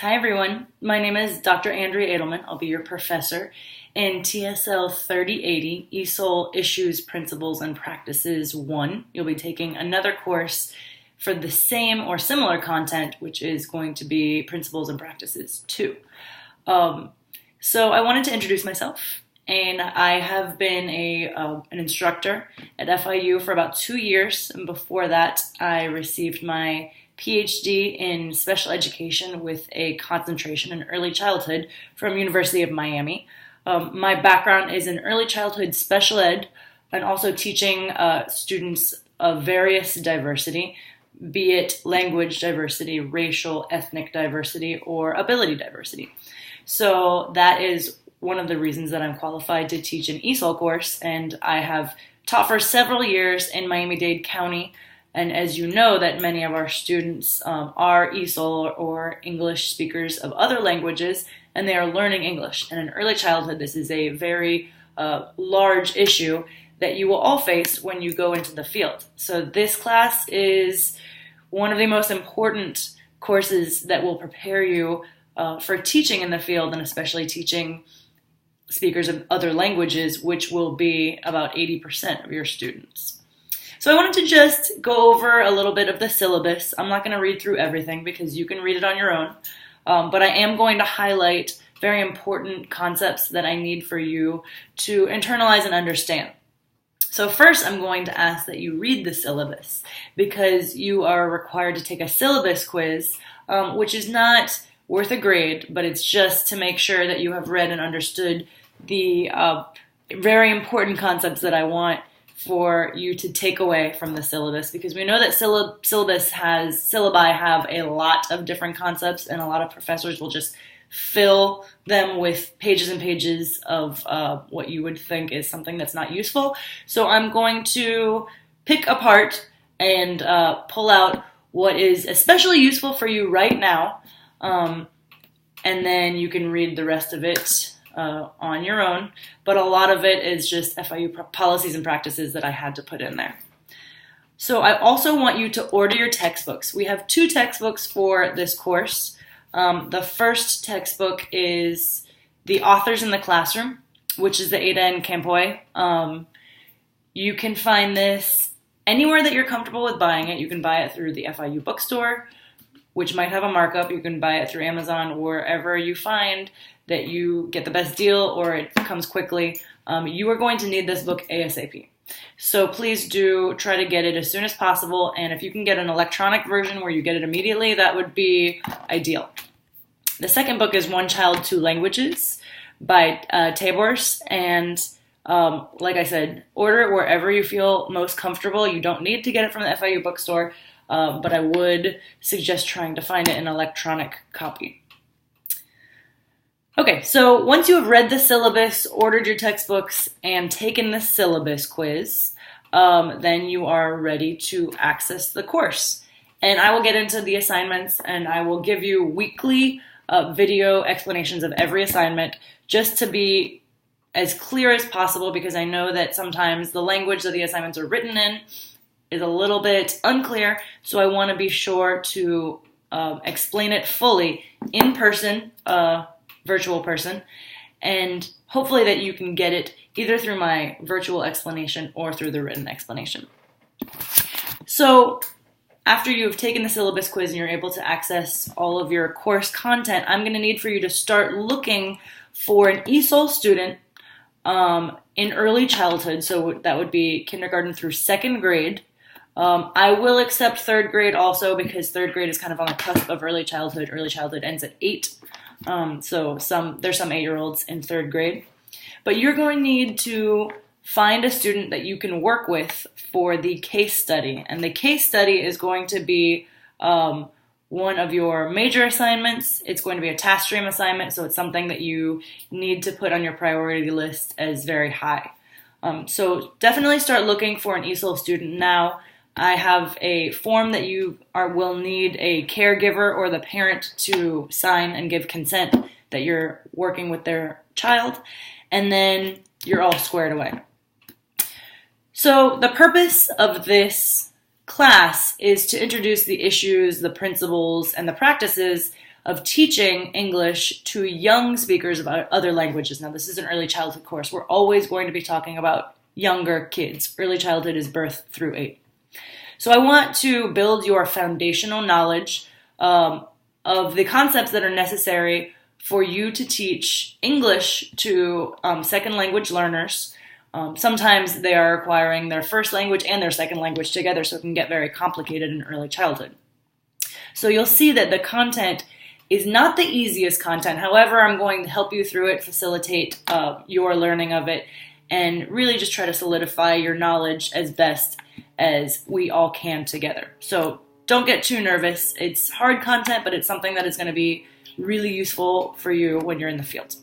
Hi everyone, my name is Dr. Andrea Edelman. I'll be your professor in TSL 3080, ESOL Issues, Principles, and Practices 1. You'll be taking another course for the same or similar content, which is going to be Principles and Practices 2. So I wanted to introduce myself, and I have been an instructor at FIU for about 2 years, and before that I received my PhD in special education with a concentration in early childhood from University of Miami. My background is in early childhood special ed and also teaching students of various diversity, be it language diversity, racial, ethnic diversity, or ability diversity. So that is one of the reasons that I'm qualified to teach an ESOL course, and I have taught for several years in Miami-Dade County. And as you know, that many of our students are ESOL or English speakers of other languages, and they are learning English. And in early childhood, this is a very large issue that you will all face when you go into the field. So this class is one of the most important courses that will prepare you for teaching in the field, and especially teaching speakers of other languages, which will be about 80% of your students. So I wanted to just go over a little bit of the syllabus. I'm not going to read through everything because you can read it on your own, but I am going to highlight very important concepts that I need for you to internalize and understand. So first, I'm going to ask that you read the syllabus because you are required to take a syllabus quiz, which is not worth a grade, but it's just to make sure that you have read and understood the very important concepts that I want for you to take away from the syllabus, because we know that syllabi have a lot of different concepts, and a lot of professors will just fill them with pages and pages of what you would think is something that's not useful. So I'm going to pick apart and pull out what is especially useful for you right now, and then you can read the rest of it on your own, but a lot of it is just FIU policies and practices that I had to put in there. So I also want you to order your textbooks. We have 2 textbooks for this course. The first textbook is The Authors in the Classroom, which is the Ada and Campoy. You can find this anywhere that you're comfortable with buying it. You can buy it through the FIU bookstore, which might have a markup. You can buy it through Amazon, or wherever you find that you get the best deal or it comes quickly. You are going to need this book ASAP. So please do try to get it as soon as possible, and if you can get an electronic version where you get it immediately, that would be ideal. The second book is One Child, Two Languages by Tabors, and like I said, order it wherever you feel most comfortable. You don't need to get it from the FIU bookstore, but I would suggest trying to find it in an electronic copy. Okay, so once you have read the syllabus, ordered your textbooks, and taken the syllabus quiz, then you are ready to access the course. And I will get into the assignments, and I will give you weekly video explanations of every assignment just to be as clear as possible, because I know that sometimes the language that the assignments are written in is a little bit unclear, so I want to be sure to explain it fully in person, virtual person, and hopefully that you can get it either through my virtual explanation or through the written explanation. So after you've taken the syllabus quiz and you're able to access all of your course content, I'm going to need for you to start looking for an ESOL student in early childhood, so that would be kindergarten through 2nd grade. I will accept 3rd grade also, because 3rd grade is kind of on the cusp of early childhood. Early childhood ends at 8. So there's some 8-year-olds in 3rd grade. But you're going to need to find a student that you can work with for the case study. And the case study is going to be one of your major assignments. It's going to be a Taskstream assignment, so it's something that you need to put on your priority list as very high. So definitely start looking for an ESOL student now. I have a form that you will need a caregiver or the parent to sign and give consent that you're working with their child, and then you're all squared away. So the purpose of this class is to introduce the issues, the principles, and the practices of teaching English to young speakers of other languages. Now, this is an early childhood course. We're always going to be talking about younger kids. Early childhood is birth through 8. So I want to build your foundational knowledge of the concepts that are necessary for you to teach English to second language learners. Sometimes they are acquiring their first language and their second language together, so it can get very complicated in early childhood. So you'll see that the content is not the easiest content. However, I'm going to help you through it, facilitate your learning of it, and really just try to solidify your knowledge as best as we all can together. So don't get too nervous. It's hard content, but it's something that is going to be really useful for you when you're in the field.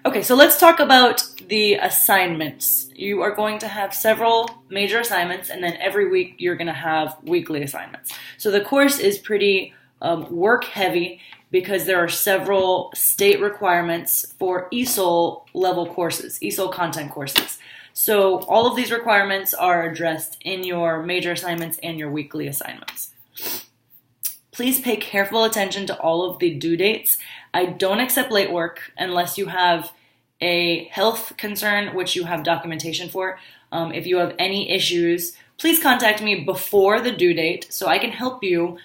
Okay, so let's talk about the assignments. You are going to have several major assignments, and then every week you're going to have weekly assignments. So the course is pretty work heavy because there are several state requirements for ESOL level courses, ESOL content courses. So all of these requirements are addressed in your major assignments and your weekly assignments. Please pay careful attention to all of the due dates. I don't accept late work unless you have a health concern, which you have documentation for. If you have any issues, please contact me before the due date so I can help you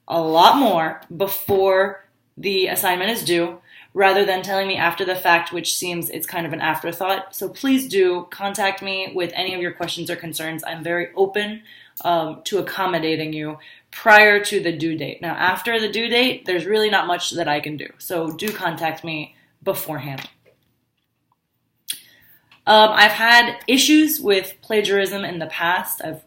a lot more before the assignment is due, rather than telling me after the fact, which seems it's kind of an afterthought. So please do contact me with any of your questions or concerns. I'm very open to accommodating you prior to the due date. Now, after the due date, there's really not much that I can do. So do contact me beforehand. I've had issues with plagiarism in the past. I've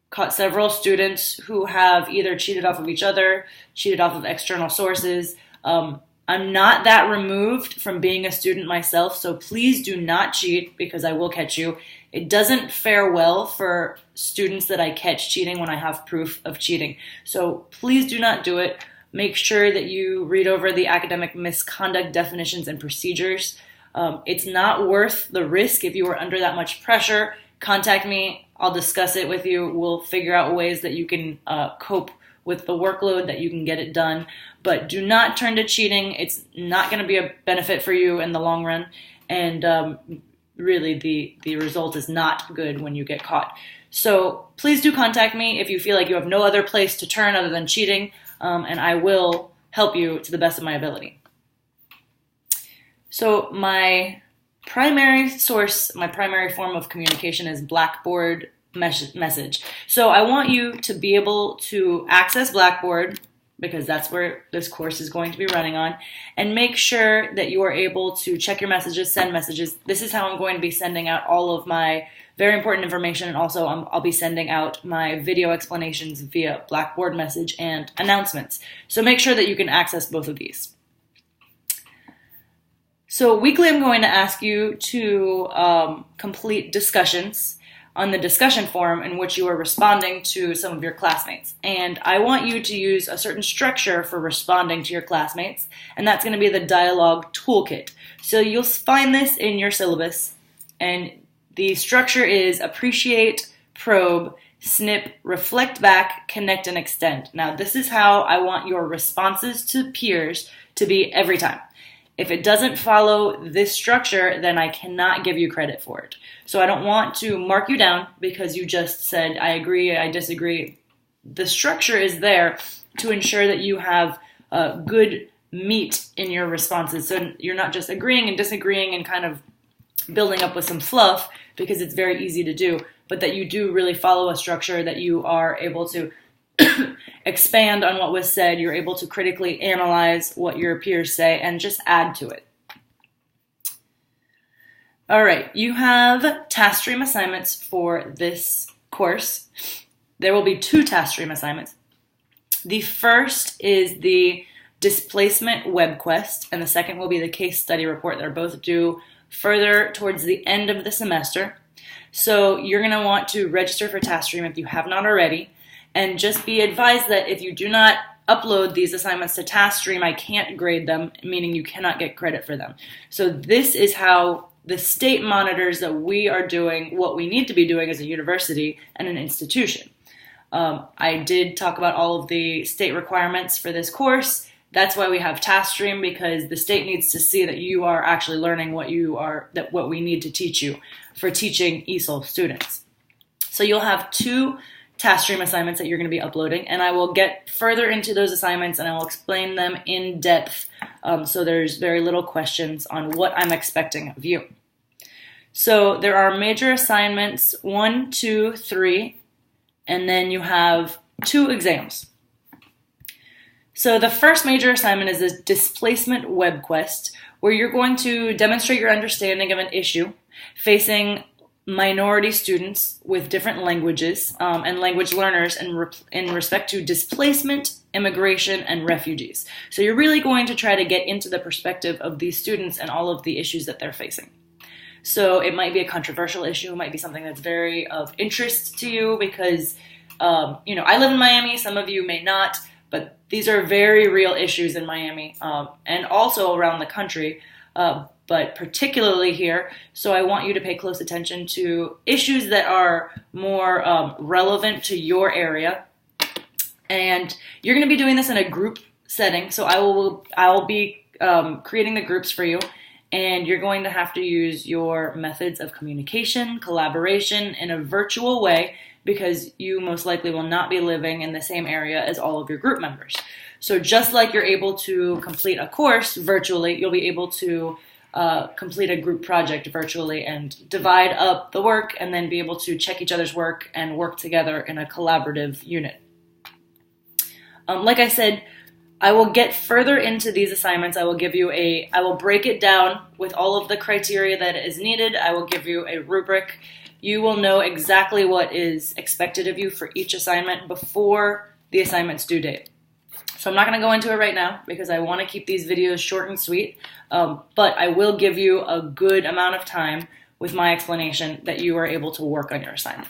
caught several students who have either cheated off of each other, cheated off of external sources. I'm not that removed from being a student myself, so please do not cheat because I will catch you. It doesn't fare well for students that I catch cheating when I have proof of cheating. So please do not do it. Make sure that you read over the academic misconduct definitions and procedures. It's not worth the risk if you are under that much pressure. Contact me. I'll discuss it with you. We'll figure out ways that you can cope with the workload, that you can get it done. But do not turn to cheating. It's not going to be a benefit for you in the long run. And really, the result is not good when you get caught. So please do contact me if you feel like you have no other place to turn other than cheating, and I will help you to the best of my ability. So my primary source, my primary form of communication is Blackboard message. So I want you to be able to access Blackboard, because that's where this course is going to be running on, and make sure that you are able to check your messages, send messages. This is how I'm going to be sending out all of my very important information, and also I'll be sending out my video explanations via Blackboard message and announcements. So make sure that you can access both of these. So weekly, I'm going to ask you to complete discussions on the discussion forum in which you are responding to some of your classmates. And I want you to use a certain structure for responding to your classmates, and that's going to be the dialogue toolkit. So you'll find this in your syllabus, and the structure is appreciate, probe, snip, reflect back, connect, and extend. Now, this is how I want your responses to peers to be every time. If it doesn't follow this structure, then I cannot give you credit for it. So I don't want to mark you down because you just said, I agree, I disagree. The structure is there to ensure that you have good meat in your responses. So you're not just agreeing and disagreeing and kind of building up with some fluff, because it's very easy to do, but that you do really follow a structure, that you are able to expand on what was said, you're able to critically analyze what your peers say and just add to it. All right, you have Taskstream assignments for this course. There will be 2 Taskstream assignments. The first is the displacement web quest, and the second will be the case study report. They're both due further towards the end of the semester. So you're going to want to register for Taskstream if you have not already. And just be advised that if you do not upload these assignments to Taskstream, I can't grade them, meaning you cannot get credit for them. So this is how the state monitors that we are doing what we need to be doing as a university and an institution. I did talk about all of the state requirements for this course. That's why we have Taskstream, because the state needs to see that you are actually learning what we need to teach you for teaching ESOL students. So you'll have 2 Taskstream assignments that you're going to be uploading, and I will get further into those assignments and I will explain them in depth, so there's very little questions on what I'm expecting of you. So there are major assignments 1, 2, 3, and then you have 2 exams. So the first major assignment is a displacement web quest, where you're going to demonstrate your understanding of an issue facing minority students with different languages and language learners in respect to displacement, immigration, and refugees. So you're really going to try to get into the perspective of these students and all of the issues that they're facing. So it might be a controversial issue, it might be something that's very of interest to you because, I live in Miami, some of you may not, but these are very real issues in Miami and also around the country, but particularly here. So I want you to pay close attention to issues that are more relevant to your area. And you're going to be doing this in a group setting. So I will be creating the groups for you. And you're going to have to use your methods of communication, collaboration in a virtual way, because you most likely will not be living in the same area as all of your group members. So just like you're able to complete a course virtually, you'll be able to complete a group project virtually and divide up the work and then be able to check each other's work and work together in a collaborative unit. Like I said, I will get further into these assignments. I will break it down with all of the criteria that is needed. I will give you a rubric. You will know exactly what is expected of you for each assignment before the assignment's due date. So I'm not going to go into it right now because I want to keep these videos short and sweet, but I will give you a good amount of time with my explanation that you are able to work on your assignment.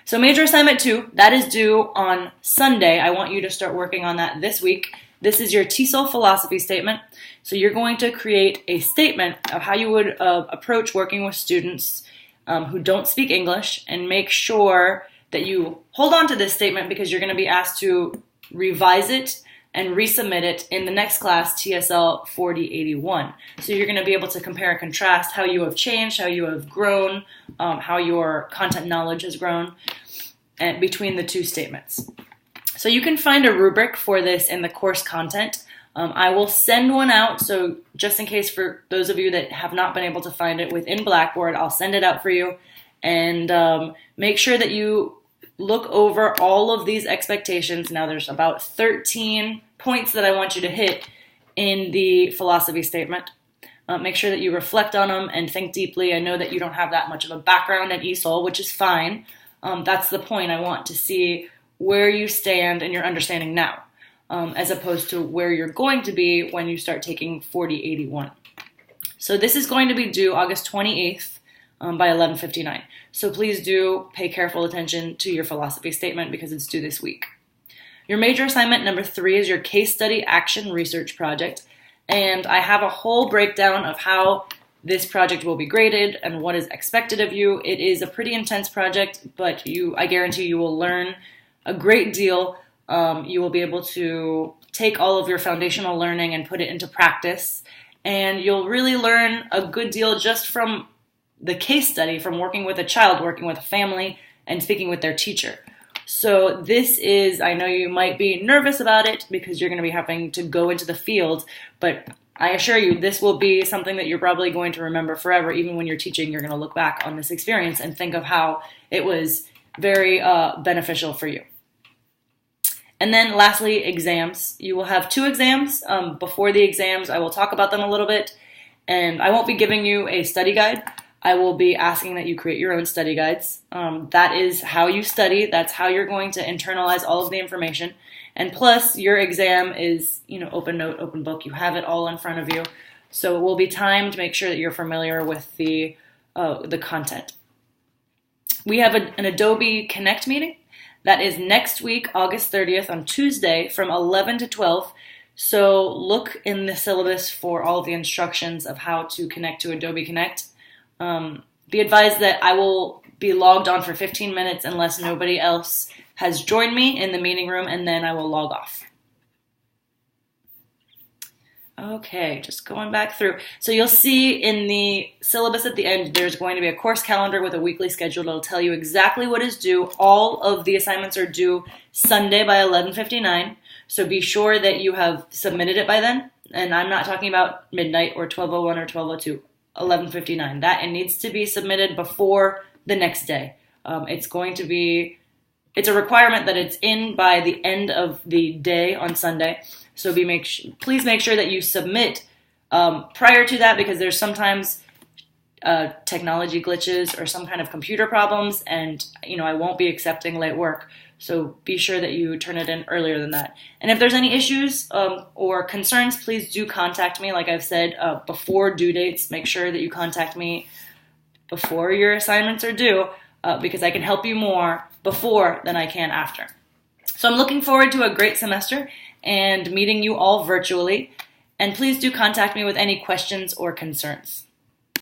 So major assignment 2, that is due on Sunday. I want you to start working on that this week. This is your TSL philosophy statement. So you're going to create a statement of how you would approach working with students who don't speak English, and make sure that you hold on to this statement because you're going to be asked to revise it and resubmit it in the next class, TSL 4081. So you're going to be able to compare and contrast how you have changed, how you have grown, how your content knowledge has grown, and between the 2 statements. So you can find a rubric for this in the course content. I will send one out, so just in case for those of you that have not been able to find it within Blackboard, I'll send it out for you. And make sure that you look over all of these expectations. Now there's about 13 points that I want you to hit in the philosophy statement. Make sure that you reflect on them and think deeply. I know that you don't have that much of a background in ESOL, which is fine. That's the point. I want to see where you stand in your understanding now, as opposed to where you're going to be when you start taking 4081. So this is going to be due August 28th by 11:59. So please do pay careful attention to your philosophy statement because it's due this week. Your major assignment number 3 is your case study action research project. And I have a whole breakdown of how this project will be graded and what is expected of you. It is a pretty intense project, but I guarantee you will learn a great deal. You will be able to take all of your foundational learning and put it into practice. And you'll really learn a good deal just from the case study, from working with a child, working with a family, and speaking with their teacher. So this is, I know you might be nervous about it because you're going to be having to go into the field, but I assure you this will be something that you're probably going to remember forever. Even when you're teaching, you're going to look back on this experience and think of how it was very beneficial for you. And then lastly, exams. You will have 2 exams. Before the exams, I will talk about them a little bit, and I won't be giving you a study guide. I will be asking that you create your own study guides. That is how you study. That's how you're going to internalize all of the information. And plus, your exam is, open note, open book. You have it all in front of you. So it will be timed to make sure that you're familiar with the content. We have an Adobe Connect meeting. That is next week, August 30th on Tuesday from 11 to 12. So look in the syllabus for all of the instructions of how to connect to Adobe Connect. Be advised that I will be logged on for 15 minutes unless nobody else has joined me in the meeting room, and then I will log off. Okay, just going back through. So you'll see in the syllabus at the end, there's going to be a course calendar with a weekly schedule. It'll tell you exactly what is due. All of the assignments are due Sunday by 11:59. So be sure that you have submitted it by then. And I'm not talking about midnight or 12:01 or 12:02, 11:59. That it needs to be submitted before the next day. It's a requirement that it's in by the end of the day on Sunday. So please make sure that you submit prior to that, because there's sometimes technology glitches or some kind of computer problems, and I won't be accepting late work. So be sure that you turn it in earlier than that. And if there's any issues or concerns, please do contact me. Like I've said, before due dates, make sure that you contact me before your assignments are due, because I can help you more before than I can after. So I'm looking forward to a great semester and meeting you all virtually. And please do contact me with any questions or concerns.